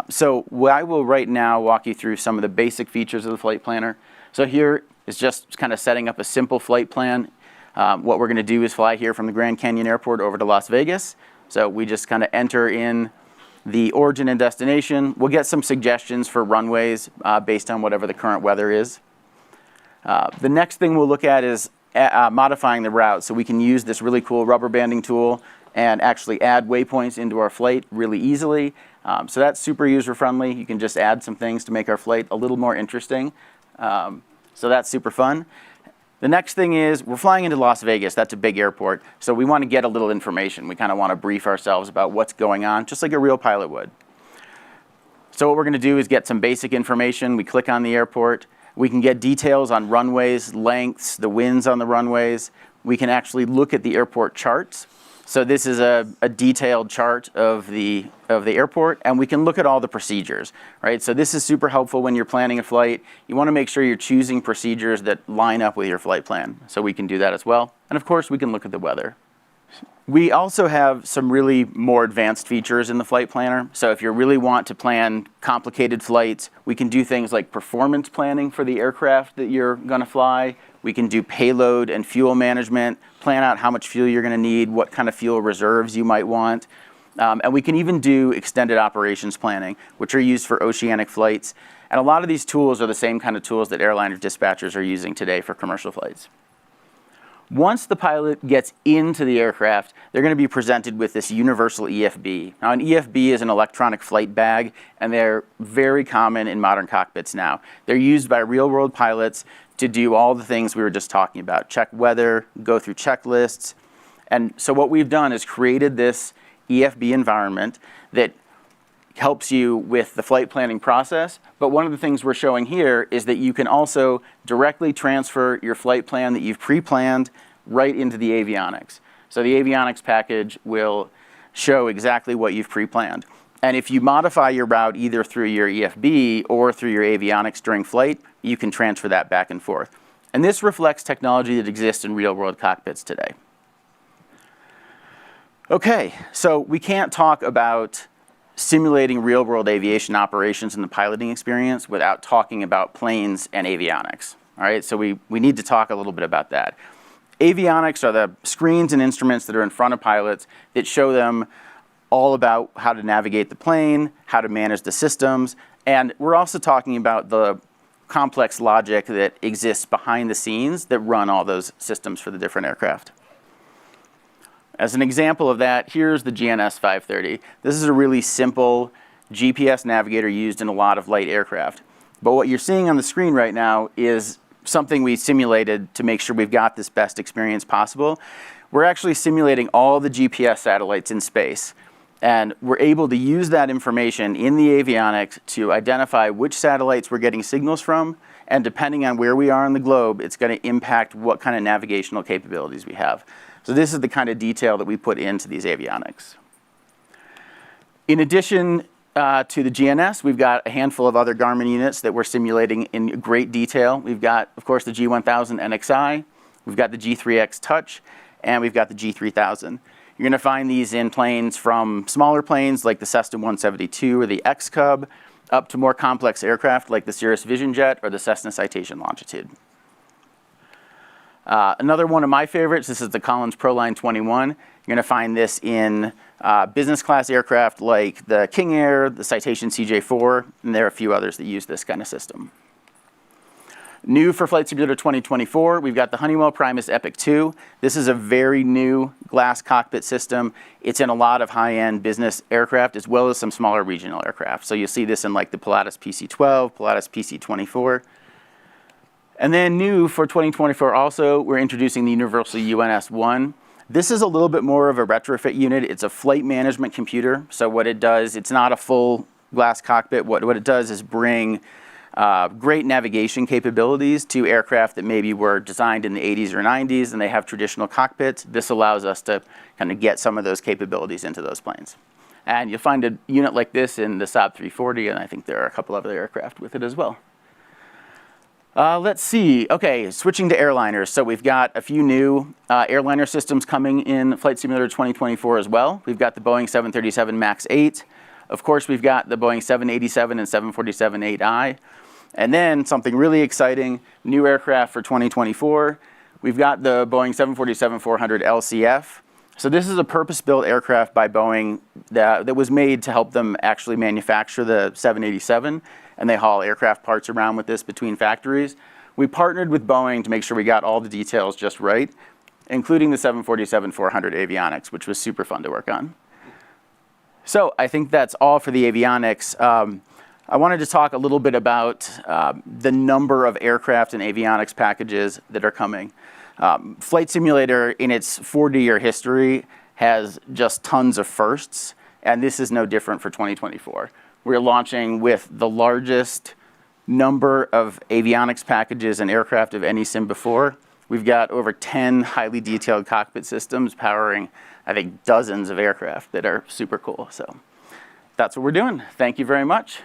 So I will right now walk you through some of the basic features of the flight planner. So here is just kind of setting up a simple flight plan. What we're going to do is fly here from the Grand Canyon Airport over to Las Vegas. So we just kind of enter in the origin and destination. We'll get some suggestions for runways based on whatever the current weather is. The next thing we'll look at is modifying the route. So we can use this really cool rubber banding tool and actually add waypoints into our flight really easily. So that's super user-friendly. You can just add some things to make our flight a little more interesting. So that's super fun. The next thing is we're flying into Las Vegas. That's a big airport. So we want to get a little information. We kind of want to brief ourselves about what's going on, just like a real pilot would. So what we're going to do is get some basic information. We click on the airport. We can get details on runways, lengths, the winds on the runways. We can actually look at the airport charts. So this is a detailed chart of the airport, and we can look at all the procedures, right? So this is super helpful when you're planning a flight. You want to make sure you're choosing procedures that line up with your flight plan. So we can do that as well. And of course, we can look at the weather. We also have some really more advanced features in the flight planner. So if you really want to plan complicated flights, we can do things like performance planning for the aircraft that you're going to fly. We can do payload and fuel management, plan out how much fuel you're going to need, what kind of fuel reserves you might want. And we can even do extended operations planning, which are used for oceanic flights. And a lot of these tools are the same kind of tools that airliner dispatchers are using today for commercial flights. Once the pilot gets into the aircraft, they're going to be presented with this universal EFB. Now, an EFB is an electronic flight bag, and they're very common in modern cockpits now. They're used by real-world pilots to do all the things we were just talking about, check weather, go through checklists. And so what we've done is created this EFB environment that helps you with the flight planning process. But one of the things we're showing here is that you can also directly transfer your flight plan that you've pre-planned right into the avionics. So the avionics package will show exactly what you've pre-planned. And if you modify your route either through your EFB or through your avionics during flight, you can transfer that back and forth. And this reflects technology that exists in real-world cockpits today. Okay, so we can't talk about simulating real-world aviation operations in the piloting experience without talking about planes and avionics. All right, so we need to talk a little bit about that. Avionics are the screens and instruments that are in front of pilots that show them all about how to navigate the plane, how to manage the systems, and we're also talking about the complex logic that exists behind the scenes that run all those systems for the different aircraft. As an example of that, here's the GNS 530. This is a really simple GPS navigator used in a lot of light aircraft. But what you're seeing on the screen right now is something we simulated to make sure we've got this best experience possible. We're actually simulating all the GPS satellites in space. And we're able to use that information in the avionics to identify which satellites we're getting signals from. And depending on where we are on the globe, it's going to impact what kind of navigational capabilities we have. So this is the kind of detail that we put into these avionics. In addition to the GNS, we've got a handful of other Garmin units that we're simulating in great detail. We've got, of course, the G1000 NXI, we've got the G3X Touch, and we've got the G3000. You're going to find these in planes from smaller planes like the Cessna 172 or the X-Cub, up to more complex aircraft like the Cirrus Vision Jet or the Cessna Citation Longitude. Another one of my favorites, this is the Collins Proline 21. You're going to find this in business class aircraft like the King Air, the Citation CJ4, and there are a few others that use this kind of system. New for Flight Simulator 2024, we've got the Honeywell Primus Epic 2. This is a very new glass cockpit system. It's in a lot of high-end business aircraft as well as some smaller regional aircraft. So you'll see this in like the Pilatus PC-12, Pilatus PC-24. And then new for 2024 also, we're introducing the Universal UNS-1. This is a little bit more of a retrofit unit. It's a flight management computer. So what it does, it's not a full glass cockpit. What it does is bring great navigation capabilities to aircraft that maybe were designed in the 80s or 90s and they have traditional cockpits. This allows us to kind of get some of those capabilities into those planes. And you'll find a unit like this in the Saab 340, and I think there are a couple other aircraft with it as well. Let's see. Okay, switching to airliners. So we've got a few new airliner systems coming in Flight Simulator 2024 as well. We've got the Boeing 737 MAX 8. Of course, we've got the Boeing 787 and 747-8i. And then something really exciting, new aircraft for 2024. We've got the Boeing 747-400 LCF. So this is a purpose-built aircraft by Boeing that was made to help them actually manufacture the 787, and they haul aircraft parts around with this between factories. We partnered with Boeing to make sure we got all the details just right, including the 747-400 Avionics, which was super fun to work on. So I think that's all for the avionics. I wanted to talk a little bit about the number of aircraft and avionics packages that are coming. Flight Simulator, in its 40-year history, has just tons of firsts, and this is no different for 2024. We're launching with the largest number of avionics packages and aircraft of any sim before. We've got over 10 highly detailed cockpit systems powering, I think, dozens of aircraft that are super cool. So that's what we're doing. Thank you very much.